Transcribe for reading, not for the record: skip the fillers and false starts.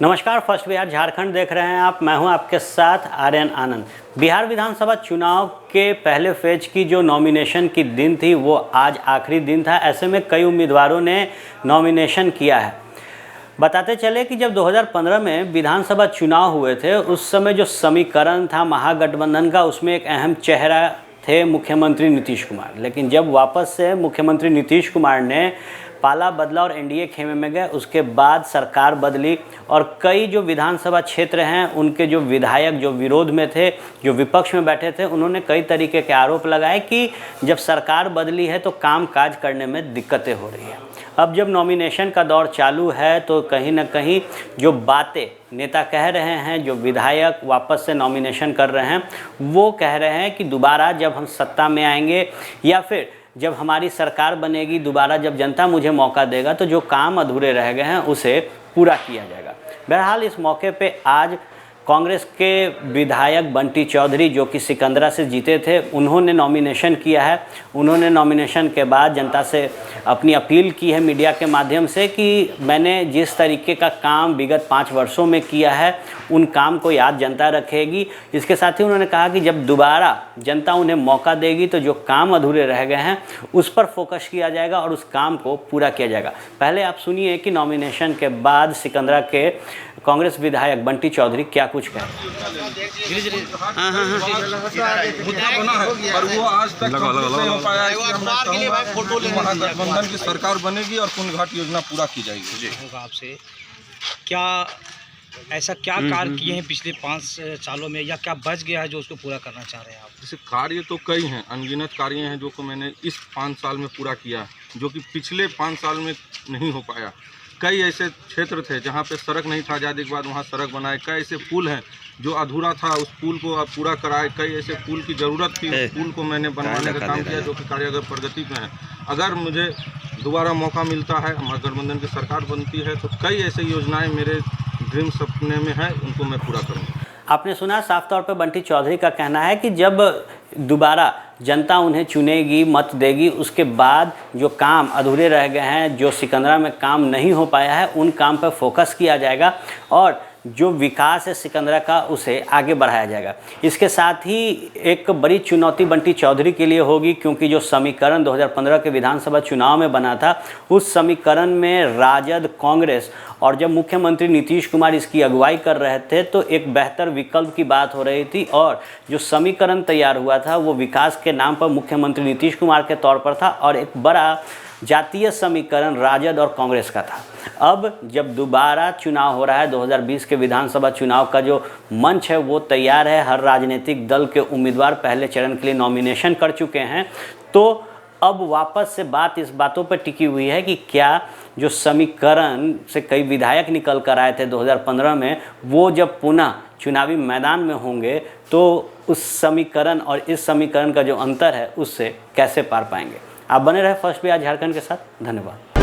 नमस्कार, फर्स्ट बिहार झारखंड देख रहे हैं आप। मैं हूं आपके साथ आर्यन आनंद। बिहार विधानसभा चुनाव के पहले फेज की जो नॉमिनेशन की दिन थी वो आज आखिरी दिन था। ऐसे में कई उम्मीदवारों ने नॉमिनेशन किया है। बताते चले कि जब 2015 में विधानसभा चुनाव हुए थे उस समय जो समीकरण था महागठबंधन का, उसमें एक अहम चेहरा थे मुख्यमंत्री नीतीश कुमार। लेकिन जब वापस से मुख्यमंत्री नीतीश कुमार ने पाला बदला और एनडीए खेमे में गए, उसके बाद सरकार बदली और कई जो विधानसभा क्षेत्र हैं उनके जो विधायक जो विरोध में थे, जो विपक्ष में बैठे थे, उन्होंने कई तरीके के आरोप लगाए कि जब सरकार बदली है तो काम काज करने में दिक्कतें हो रही हैं। अब जब नॉमिनेशन का दौर चालू है तो कहीं ना कहीं जो बातें नेता कह रहे हैं, जो विधायक वापस से नॉमिनेशन कर रहे हैं, वो कह रहे हैं कि दोबारा जब हम सत्ता में आएंगे या फिर जब हमारी सरकार बनेगी, दोबारा जब जनता मुझे मौका देगा तो जो काम अधूरे रह गए हैं उसे पूरा किया जाएगा। बहरहाल इस मौके पे आज कांग्रेस के विधायक बंटी चौधरी, जो कि सिकंदरा से जीते थे, उन्होंने नॉमिनेशन किया है। उन्होंने नॉमिनेशन के बाद जनता से अपनी अपील की है मीडिया के माध्यम से कि मैंने जिस तरीके का काम विगत 5 वर्षों में किया है उन काम को याद जनता रखेगी। इसके साथ ही उन्होंने कहा कि जब दोबारा जनता उन्हें मौका देगी तो जो काम अधूरे रह गए हैं उस पर फोकस किया जाएगा और उस काम को पूरा किया जाएगा। पहले आप सुनिए कि नॉमिनेशन के बाद सिकंदरा के कांग्रेस विधायक बंटी चौधरी क्या कुछ कह रहे और वो आज तक नहीं हो पाया है कि महागठबंधन की सरकार बनेगी और कुंडघाट योजना पूरा की जाएगी। आपसे क्या ऐसा क्या कार्य किए हैं पिछले 5 सालों में, या क्या बच गया है जो उसको पूरा करना चाह रहे हैं आप? जैसे कार्य तो कई हैं, अनगिनत कार्य हैं जो को मैंने इस 5 साल में पूरा किया, जो कि पिछले 5 साल में नहीं हो पाया। कई ऐसे क्षेत्र थे जहाँ पे सड़क नहीं था, आज़ादी के बाद वहाँ सड़क बनाए। कई ऐसे पुल हैं जो अधूरा था, उस पुल को अब पूरा कराए। कई ऐसे पुल की ज़रूरत थी, उस पुल को मैंने बनवाने का काम किया, जो कि कार्य प्रगति में है। अगर मुझे दोबारा मौका मिलता है, महागठबंधन की सरकार बनती है, तो कई ऐसे योजनाएं मेरे ड्रीम सपने में है, उनको मैं पूरा करूँगा। आपने सुना, साफ तौर पे बंटी चौधरी का कहना है कि जब दोबारा जनता उन्हें चुनेगी, मत देगी, उसके बाद जो काम अधूरे रह गए हैं, जो सिकंदरा में काम नहीं हो पाया है, उन काम पर फोकस किया जाएगा और जो विकास है सिकंदरा का उसे आगे बढ़ाया जाएगा। इसके साथ ही एक बड़ी चुनौती बंटी चौधरी के लिए होगी, क्योंकि जो समीकरण 2015 के विधानसभा चुनाव में बना था, उस समीकरण में राजद, कांग्रेस और जब मुख्यमंत्री नीतीश कुमार इसकी अगुवाई कर रहे थे तो एक बेहतर विकल्प की बात हो रही थी और जो समीकरण तैयार हुआ था वो विकास के नाम पर मुख्यमंत्री नीतीश कुमार के तौर पर था और एक बड़ा जातीय समीकरण राजद और कांग्रेस का था। अब जब दोबारा चुनाव हो रहा है, 2020 के विधानसभा चुनाव का जो मंच है वो तैयार है, हर राजनीतिक दल के उम्मीदवार पहले चरण के लिए नॉमिनेशन कर चुके हैं, तो अब वापस से बात इस बातों पर टिकी हुई है कि क्या जो समीकरण से कई विधायक निकल कर आए थे 2015 में, वो जब पुनः चुनावी मैदान में होंगे तो उस समीकरण और इस समीकरण का जो अंतर है उससे कैसे पार पाएंगे। आप बने रहे फर्स्ट बिहार झारखंड के साथ। धन्यवाद।